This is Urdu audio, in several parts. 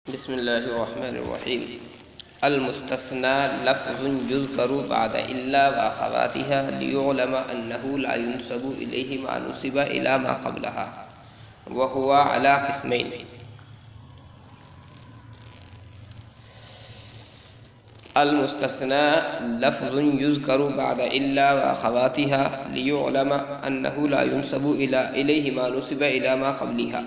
بسم الله الرحمن الرحيم. المستثنى لفظ يذكر بعد إلا وأخواتها ليعلم أنه لا ينسب إليه ما نسب إلى ما قبلها وهو على قسمين. المستثنى لفظ يذكر بعد إلا وأخواتها ليعلم أنه لا ينسب إليه ما نسب إلى ما قبلها.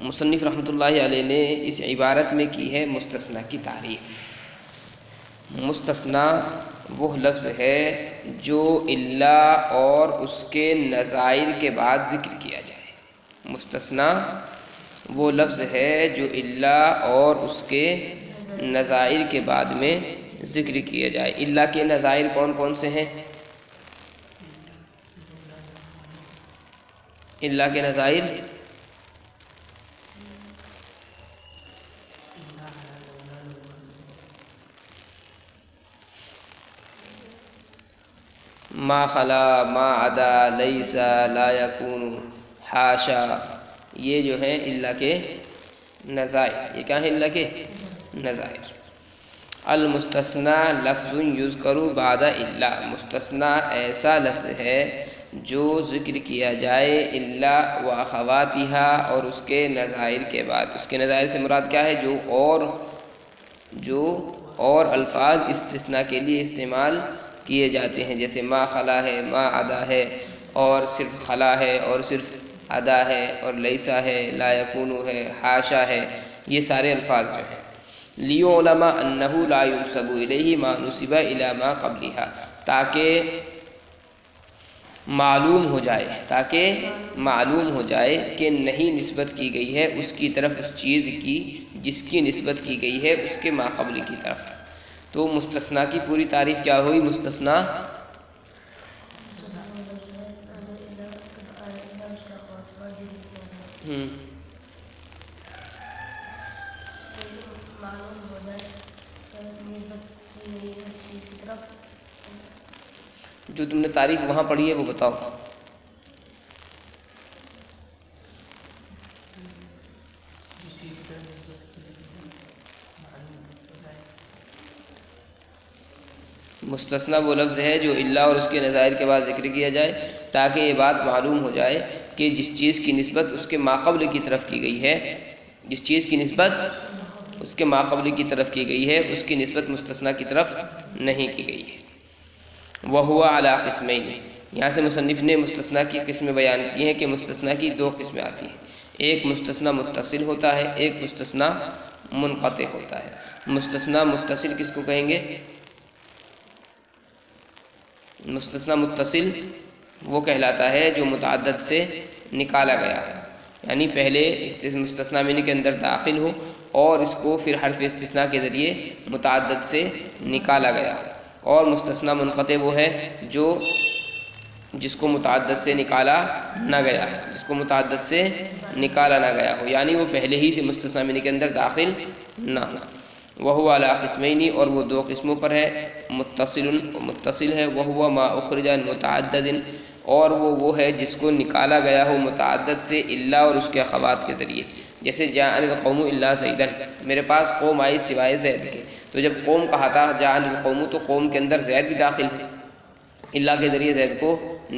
مصنف رحمۃ اللہ علیہ نے اس عبارت میں کی ہے مستثنیٰ کی تعریف۔ مستثنیٰ وہ لفظ ہے جو الا اور اس کے نظائر کے بعد ذکر کیا جائے۔ مستثنیٰ وہ لفظ ہے جو الا اور اس کے نظائر کے بعد میں ذکر کیا جائے۔ الا کے نظائر کون کون سے ہیں؟ الا کے نظائر ما خلا، ما عدا، لیس، لا یکون، حاشا، یہ جو ہیں الا کے نظائر۔ یہ کیا ہیں الا کے نظائر؟ المستثنی لفظ یذکر بعد الا، مستثنی ایسا لفظ ہے جو ذکر کیا جائے الا و اخواتہا اور اس کے نظائر کے بعد۔ اس کے نظائر سے مراد کیا ہے؟ جو اور الفاظ استثناء کے لیے استعمال کیے جاتے ہیں، جیسے ما خلا ہے، ما عدا ہے، اور صرف خلا ہے، اور صرف عدا ہے، اور لیسا ہے، لا یکون ہے، حاشا ہے، یہ سارے الفاظ جو ہیں۔ لیعلم انہ لا ینسب الیہ ما نسب الی ما قبلہا، تاکہ معلوم ہو جائے کہ نہیں نسبت کی گئی ہے اس کی طرف اس چیز کی جس کی نسبت کی گئی ہے اس کے ما قبل کی طرف۔ تو مستثنیٰ کی پوری تعریف کیا ہوئی؟ مستثنیٰ جو تم نے تعریف وہاں پڑھی ہے وہ بتاؤ۔ مستثنیٰ وہ لفظ ہے جو الا اور اس کے نظائر کے بعد ذکر کیا جائے تاکہ یہ بات معلوم ہو جائے کہ جس چیز کی نسبت اس کے ماقبل کی طرف کی گئی ہے، جس چیز کی نسبت اس کے ماقبل کی طرف کی گئی ہے اس کی نسبت مستثنیٰ کی طرف نہیں کی گئی ہے۔ وَهُوَ عَلَىٰ قِسْمَيْنِ، یہاں سے مصنف نے مستثنیٰ کی قسمیں بیان کی ہیں کہ مستثنیٰ کی دو قسمیں آتی ہیں، ایک مستثنیٰ متصل ہوتا ہے، ایک مستثنیٰ منقطع ہوتا ہے۔ مستثنیٰ متصل کس کو کہیں گے؟ مستثنیٰ متصل وہ کہلاتا ہے جو متعدد سے نکالا گیا ہے، یعنی پہلے مستثنیٰ من کے اندر داخل ہو اور اس کو پھر حرف استثناء کے ذریعے متعدد سے نکالا گیا۔ اور مستثنیٰ منقطع وہ ہے جس کو متعدد سے نکالا نہ گیا ہو، یعنی وہ پہلے ہی سے مستثنیٰ من کے اندر داخل نہ ہو۔ وَهُوَ عَلَىٰ قِسْمَيْنِ، اور وہ دو قسموں پر ہے۔ متصل ہے، وَهُوَ مَا أُخْرِجَ عَنْ مُتَعَدِّدٍ، اور وہ ہے جس کو نکالا گیا ہو متعدد سے الا اور اس کے اخوات کے ذریعے، جیسے جاء القوم الا زیدا، میرے پاس قوم آئی سوائے زید کے، تو جب قوم کہا تھا جاء القوم تو قوم کے اندر زید بھی داخل ہے، الا کے ذریعے زید کو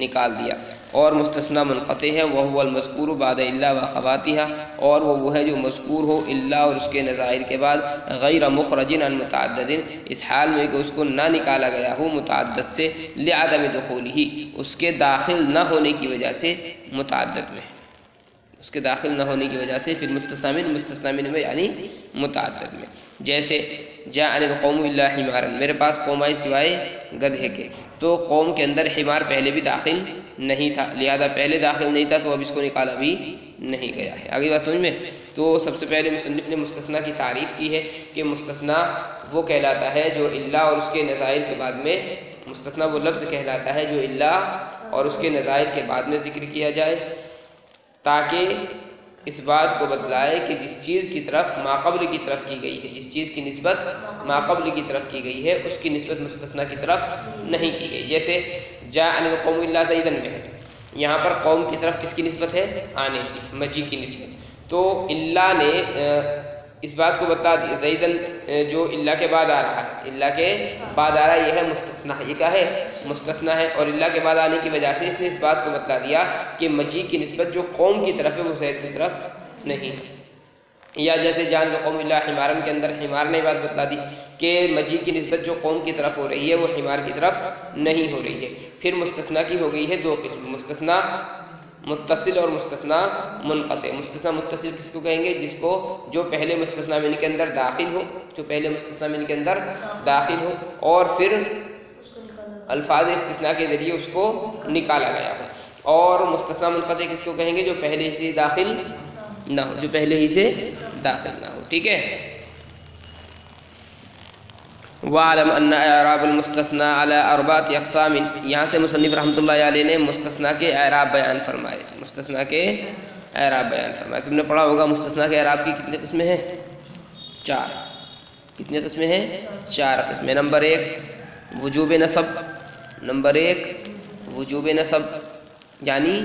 نکال دیا۔ اور مستثنیٰ منقطع ہے، وَهُوَ الْمَذْكُورُ بَعْدَ إِلَّا وَأَخَوَاتِهَا، اور وہ ہے جو مذکور ہو الا اور اس کے نظائر کے بعد، غیر مخرج عن متعدد، اس حال میں کہ اس کو نہ نکالا گیا ہو متعدد سے، لعدم دخولہ، اس کے داخل نہ ہونے کی وجہ سے متعدد میں، اس کے داخل نہ ہونے کی وجہ سے پھر مستثنیٰ من میں یعنی متعدد میں، جیسے جاء القوم الا حمارا، میرے پاس قوم آئی سوائے گدھے کے، تو قوم کے اندر حمار پہلے بھی داخل نہیں تھا، لہذا پہلے داخل نہیں تھا تو اب اس کو نکالا بھی نہیں گیا ہے۔ آگے بات سمجھ میں؟ تو سب سے پہلے مصنف نے مستثنیٰ کی تعریف کی ہے کہ مستثنیٰ وہ کہلاتا ہے جو الا اور اس کے نظائر کے بعد میں، مستثنیٰ وہ لفظ کہلاتا ہے جو الا اور اس کے نظائر کے بعد میں ذکر کیا جائے تاکہ اس بات کو بتلائے کہ جس چیز کی طرف ماقبل کی طرف کی گئی ہے، جس چیز کی نسبت ماقبل کی طرف کی گئی ہے اس کی نسبت مستثنیٰ کی طرف نہیں کی گئی۔ جیسے جاء القوم الا زیدا میں یہاں پر قوم کی طرف کس کی نسبت ہے؟ آنے کی، مجی کی نسبت۔ تو اللہ نے اس بات کو بتا دیا، زیدن جو اللہ کے بعد آ رہا ہے، اللہ کے بعد آ رہا ہے، یہ ہے مستثنا، یہ کیا ہے؟ مستثنا ہے، اور اللہ کے بعد آنے کی وجہ سے اس نے اس بات کو بتلا دیا کہ مجی کی نسبت جو قوم کی طرف ہے وہ زید کی طرف نہیں۔ یا جیسے جان قوم اللہ حمارن کے اندر حمار نے بات بتلا دی کہ مجی کی نسبت جو قوم کی طرف ہو رہی ہے وہ حمار کی طرف نہیں ہو رہی ہے۔ پھر مستثنا کی ہو گئی ہے دو قسم، مستثنا متصل اور مستثنا منقطع۔ مستثنا متصل کس کو کہیں گے؟ جس کو جو پہلے مستثنا من کے اندر داخل ہو، جو پہلے مستثنا من کے اندر داخل ہو اور پھر الفاظ استثناء کے ذریعے اس کو نکالا گیا ہو۔ اور مستثنا منقطع کس کو کہیں گے؟ جو پہلے ہی سے داخل نہ ہو، جو پہلے ہی سے داخل نہ ہو، ٹھیک ہے۔ وَعَلَمْ أَنَّ إِعْرَابَ الْمُسْتَثْنَى عَلَى أَرْبَعَةِ أَقْسَامٍ، یہاں سے مصنف رحمۃ اللہ علیہ نے مستثنا کے اعراب بیان فرمائے، مستثنا کے اعراب بیان فرمائے۔ تم نے پڑھا ہوگا مستثنا کے اعراب کی کتنے قسمیں ہیں؟ 4۔ کتنے قسمیں ہیں؟ 4 قسمیں۔ نمبر 1 وجوب نصب، نمبر 1 وجوب نصب، یعنی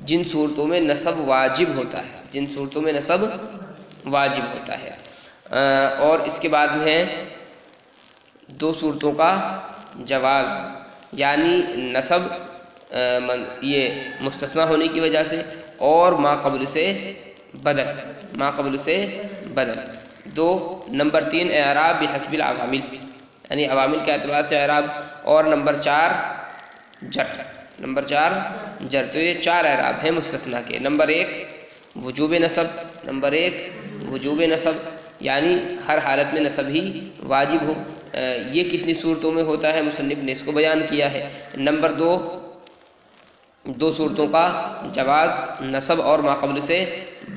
جن صورتوں میں نصب واجب ہوتا ہے، جن صورتوں میں نصب واجب ہوتا ہے۔ اور اس کے بعد میں ہے 2 صورتوں کا جواز، یعنی نصب یہ مستثنا ہونے کی وجہ سے اور ما قبل سے بدل، ما قبل سے بدل 2۔ نمبر 3 اعراب بحسب العوامل، یعنی عوامل کے اعتبار سے اعراب، اور نمبر 4 جر، نمبر 4 جر۔ تو یہ 4 اعراب ہیں مستثنا کے۔ نمبر 1 وجوب نصب، نمبر 1 وجوب نصب، یعنی ہر حالت میں نصب ہی واجب ہو۔ یہ کتنی صورتوں میں ہوتا ہے؟ مصنف نے اس کو بیان کیا ہے۔ نمبر 2 صورتوں کا جواز، نصب اور ما قبل سے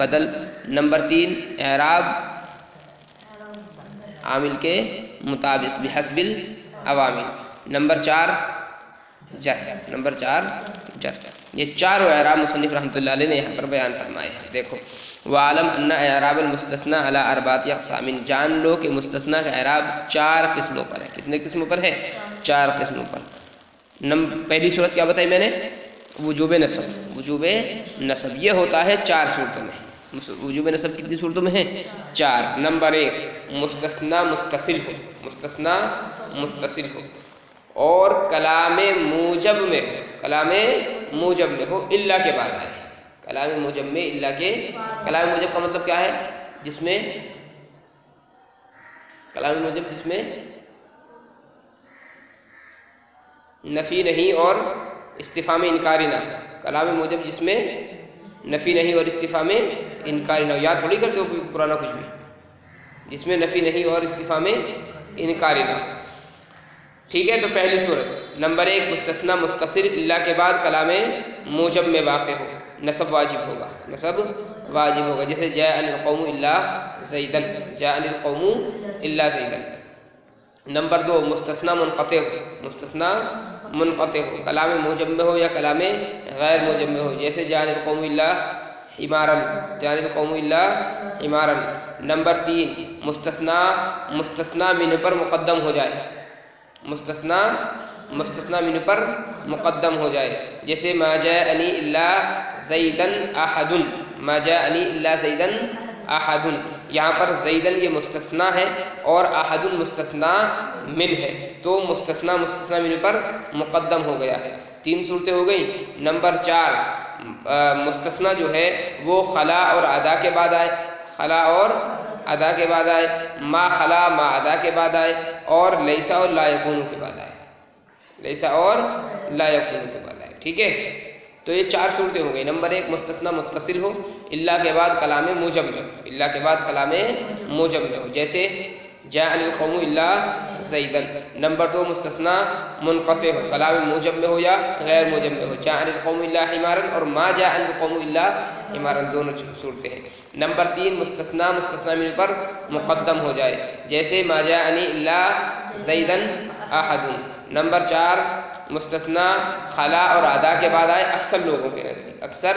بدل۔ نمبر 3 اعراب عامل کے مطابق بحسب العوامل۔ نمبر 4 جر، نمبر 4 جر۔ یہ 4 اعراب مصنف رحمۃ اللہ علیہ نے یہاں پر بیان فرمائے ہیں۔ دیکھو وَعَلَمْ أَنَّ إِعْرَابَ الْمُسْتَثْنَى عَلَى 4 أَقْسَامٍ، جان لو کہ مستثنا کا اعراب 4 قسموں پر ہے۔ کتنے قسموں پر ہے؟ 4 قسموں پر۔ پہلی صورت کیا بتائی میں نے؟ وجوب نصب، وجوب نصب یہ ہوتا ہے 4 صورتوں میں۔ وجوب نصب کتنی صورتوں میں ہے؟ 4۔ نمبر 1 مستثنا متصل ہو، مستثنا متصل ہو اور کلام موجب میں ہو، کلام موجب میں ہو، اللہ کے بعد آئے۔ کلام موجب میں اللہ کے، کلام موجب کا مطلب کیا ہے؟ جس میں کلام موجب جس میں نفی نہیں اور استفہام انکاری نہ، کلام موجب جس میں نفی نہیں اور استفہام انکاری نہ ہو۔ یاد تھوڑی کرتے ہو پرانا کچھ بھی، جس میں نفی نہیں اور استفہام انکاری نہ، ٹھیک ہے۔ تو پہلی صورت نمبر 1 مستثنا متصل، اللہ کے بعد کلام موجب میں واقع ہو، نصب واجب ہوگا، نصب واجب ہوگا، جیسے جاء القوم الا زیدن، جاء القوم الا زیدن۔ نمبر 2 مستثنا منقطع ہو، مستثنا منقطع ہو، کلام موجب میں ہو یا کلام غیر موجب میں ہو، جیسے جاء القوم الا حمارن، جاء القوم الا حمارن۔ نمبر 3 مستثنا من پر مقدم ہو جائے، مستثنا من پر مقدم ہو جائے، جیسے ما جاءنی الا زیدن احد، ما جاءنی الا زیدن احد۔ یہاں پر زیدن یہ مستثنا ہے اور احد مستثنا من ہے، تو مستثنا من پر مقدم ہو گیا ہے۔ 3 صورتیں ہو گئیں۔ نمبر 4 مستثنا جو ہے وہ خلا اور ادا کے بعد آئے، خلا اور ادا کے بعد آئے، ما خلا ما ادا کے بعد آئے، اور لیسا اور لا یکون کے بعد آئے، لیسا اور لا یکون کے بعد آئے، ٹھیک ہے۔ تو یہ 4 صورتیں ہو گئی۔ نمبر 1 مستثنا متصل ہو، اللہ کے بعد کلام موجب جو، اللہ کے بعد کلام موجب جو، جیسے جاء القوم الا زیدن۔ نمبر 2 مستثنا منقطع ہو، کلام موجب میں ہو یا غیر موجب میں ہو، جاء القوم الا حمارن اور ما جاء القوم الا حمارن، دونوں صورتیں ہیں۔ نمبر 3 مستثنا من پر مقدم ہو جائے، جیسے ما جاءنی الا زیدن احد۔ نمبر 4 مستثنا خلا اور ادا کے بعد آئے، اکثر لوگوں کے نزدیک، اکثر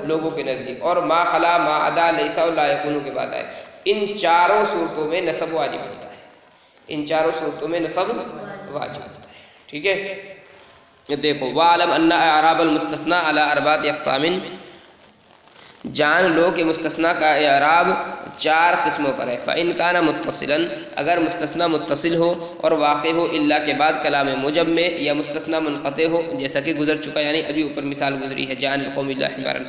لوگوں کے نزدیک، اور ما خلا ما ادا لیسا اور لا یکون کے بعد آئے۔ ان 4 صورتوں میں نصب واجب ہوتا ہے، ان 4 صورتوں میں نصب واجب ہوتا ہے، ٹھیک ہے۔ دیکھو وَعْلَمْ أَنَّ إِعْرَابَ الْمُسْتَثْنَى عَلَى أَرْبَعَةِ أَقْسَامٍ، جان لو کہ مستثنیٰ کا اعراب 4 قسموں پر ہے۔ فَإِنْ كَانَ مُتَّصِلًا، اگر مستثنیٰ متصل ہو اور واقع ہو الا کے بعد کلام موجب میں، یا مستثنیٰ منقطع ہو جیسا کہ گزر چکا، یعنی ابھی اوپر مثال گزری ہے جان القوم اللہ حمارن،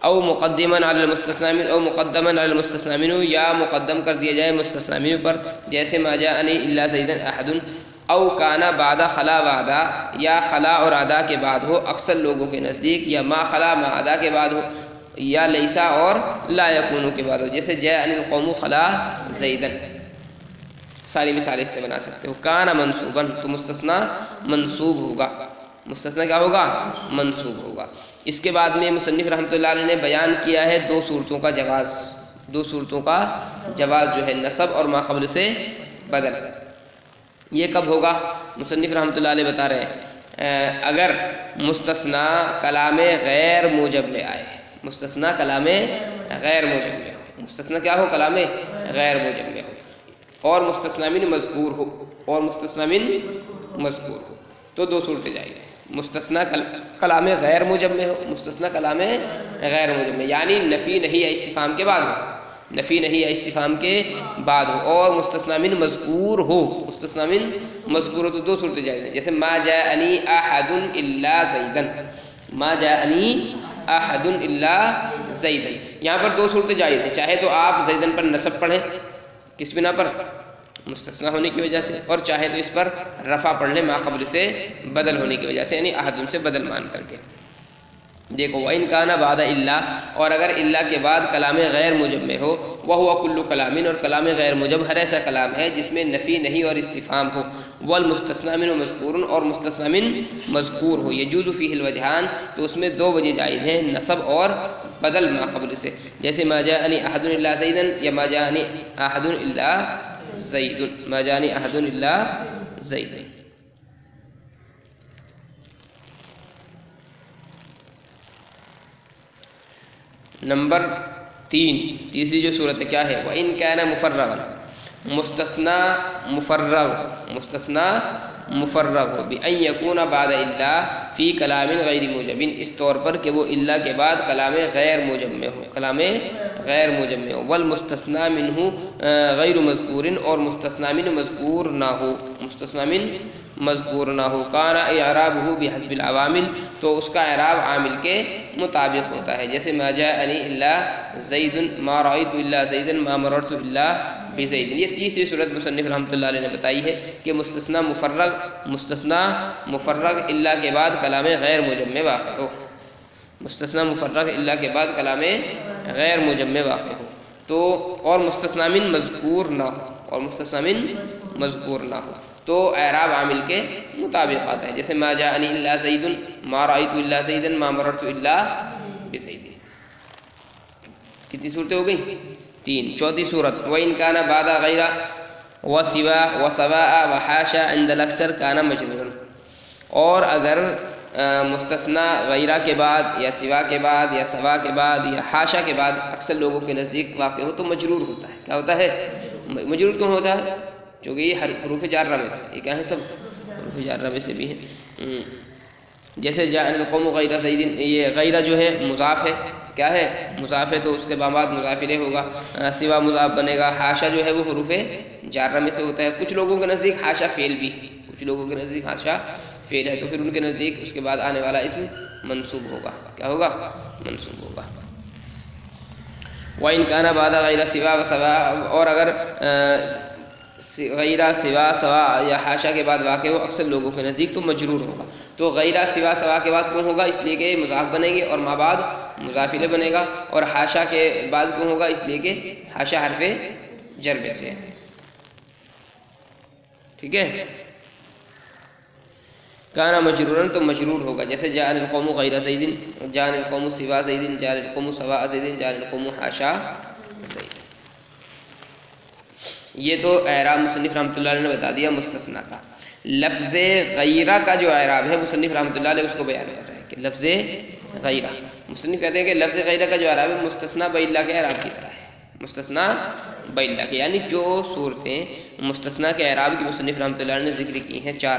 او مقدما علی المستثنی من، او مقدما علی المستثنی منہ، یا مقدم کر دیا جائے مستثنی منہ پر، جیسے ما جاءنی الا زیدن احد، او کانا بعد خلا وعدا، یا خلا اور عدا کے بعد ہو اکثر لوگوں کے نزدیک، یا ما خلا ما عدا کے بعد ہو، یا لیسا اور لا یکونو کے بعد ہو، جیسے جاءنی القوم خلا زیدن۔ ساری مثالیں اس سے بنا سکتے ہو۔ کانا منصوباً، تو مستثنی منصوب ہوگا، مستثنی کیا ہوگا؟ منصوب ہوگا۔ اس کے بعد میں مصنف رحمۃ اللہ علیہ نے بیان کیا ہے 2 صورتوں کا جواز، 2 صورتوں کا جواز جو ہے نصب اور ما قبل سے بدل۔ یہ کب ہوگا؟ مصنف رحمۃ اللہ علیہ بتا رہے ہیں اگر مستثنی کلام غیر موجب میں آئے، مستثنی کلام غیر موجب میں ہو، مستثنی کیا ہو؟ کلام غیر موجب میں ہو، اور مستثنی من مذکور ہو، اور مستثنی من مذکور ہو، تو 2 صورتیں جائیں گے۔ مستثنی کلام غیر موجب میں ہو، مستثنی کلام غیر موجب میں، یعنی نفی نہیں یا استفہام کے بعد ہو، نفی نہیں یا استفہام کے بعد ہو، اور مستثنی من مذکور ہو، مستثنی من مذکور ہو، تو 2 صورتیں جائیں گے۔ جیسے ما جاءنی احد الا زیدن، ما جاءنی احد الا زیدن، یہاں پر 2 صورتیں جائز ہیں، چاہے تو آپ زیدن پر نصب پڑھیں، کس بنا پر؟ مستثنی ہونے کی وجہ سے، اور چاہے تو اس پر رفع پڑھ لیں ما قبل سے بدل ہونے کی وجہ سے، یعنی احد سے بدل مان کر کے۔ دیکھو وَإِنْ كَانَ بَعْدَ إِلَّا، اور اگر الا کے بعد کلام غیر موجب میں ہو، وَهُوَ كُلُّ كَلَامٍ، اور کلام غیر موجب ہر ایسا کلام ہے جس میں نفی نہیں اور استفہام ہو، وَالْمُسْتَثْنَى مِنْهُ مَذْكُورٌ، اور مستثنی من مذکور ہو، يَجُوزُ فِيهِ الْوَجْهَانِ، تو اس میں 2 وجہ جائز ہیں، نصب اور بدل ما قبل سے، جیسے ما جاءنی احد الا زیدن، یا ما جاءنی احد الا زیدن، ما جاءنی احد الا زیدن۔ نمبر 3، تیسری جو صورت ہے کیا ہے؟ وَإِنْ كَانَ مُفَرَّغًا، مستثنی مفرغ، مستثنی مفرغ ہو، بِأَنْ يَكُونَ بَعْدَ إِلَّا فِي كَلَامٍ غَيْرِ مُوجَبٍ، اس طور پر کہ وہ الا کے بعد کلام غیر موجب میں ہو، کلام غیر موجب میں ہو، وَالْمُسْتَثْنَى مِنْهُ غَيْرُ مَذْكُورٍ، اور مستثنی من مذکور نہ ہو، مستثنی من مذکور نہ ہو، کان اعرابہ بحسب العوامل، تو اس کا اعراب عامل کے مطابق ہوتا ہے، جیسے ما جاءنی الا زید، ما رأیت الا زید، ما مررت الا بزید۔ یہ تیسری صورت مصنف رحمۃ اللہ علیہ نے بتائی ہے کہ مستثنی مفرغ الا کے بعد کلام غیر موجب میں واقع ہو، مستثنی مفرغ الا کے بعد کلام غیر موجب میں واقع ہو، تو اور مستثنی من مذکور نہ ہو، اور مستثنی من مذکور نہ ہو، تو اعراب عامل کے مطابق آتا ہے، جیسے ما جاءنی الا زید، ما رأیت الا زید، ما مررت الا بزید۔ کتنی صورتیں ہو گئی؟ 3۔ چوتھی صورت وَإِنْ كَانَ بَعْدَ غَيْرَ وَسِوَا وَسَوَاءَ وَحَاشَا عِنْدَ الْأَكْثَرِ كَانَ مَجْرُورًا، اور اگر مستثنی غیرہ کے بعد یا سوا کے بعد یا سوا کے بعد یا حاشا کے بعد اکثر لوگوں کے نزدیک واقع ہو تو مجرور ہوتا ہے۔ کیا ہوتا ہے؟ مجرور کیوں ہوتا ہے؟ چونکہ یہ حروف جارہ میں سے، یہ کیا ہے؟ سب حروف جارہ میں سے بھی ہیں۔ جیسے جاء القوم غیر زید، یہ غیرہ جو ہے مضاف ہے، کیا ہے؟ مضاف ہے، تو اس کے بعد مضاف الیہ ہوگا، سوا مضاف بنے گا۔ حاشا جو ہے وہ حروف جارہ میں سے ہوتا ہے، کچھ لوگوں کے نزدیک حاشا فعل بھی، کچھ لوگوں کے نزدیک حاشا فعل ہے، تو پھر ان کے نزدیک اس کے بعد آنے والا اسم منصوب ہوگا۔ کیا ہوگا؟ منصوب ہوگا۔ وَإِنْ كَانَ بَعْدَ غَيْرَ سِوَا وَسَوَاءَ، اور اگر غیرہ سوا سوا یا حاشا کے بعد واقع ہو اکثر لوگوں کے نزدیک تو مجرور ہوگا۔ تو غیرہ سوا سوا کے بعد کیوں ہوگا؟ اس لیے کہ مضاف بنیں گے اور ما بعد مضاف الیہ بنے گا، اور حاشا کے بعد کیوں ہوگا؟ اس لیے کہ حاشا حرف جر میں سے ہے۔ ٹھیک ہے، کانا مجرورن تو مجرور ہوگا، جیسے جاء القوم غیر زید، جاء القوم سوا زید، جاء القوم سوا زید، جاء القوم حاشا زید۔ یہ تو اعراب مصنف رحمۃ اللہ علیہ نے بتا دیا مستثنی کا۔ لفظ غیرہ کا جو اعراب ہے مصنف رحمۃ اللہ علیہ اس کو بیان کر رہے ہیں کہ لفظ غیرہ، مصنف کہتے ہیں کہ لفظ غیرہ کا جو اعراب ہے مستثنی بإلا کے اعراب کی طرح ہے، مستثنی بإلا کے، یعنی جو صورتیں مستثنی کے اعراب کی مصنف رحمۃ اللہ علیہ نے ذکر کی ہیں 4،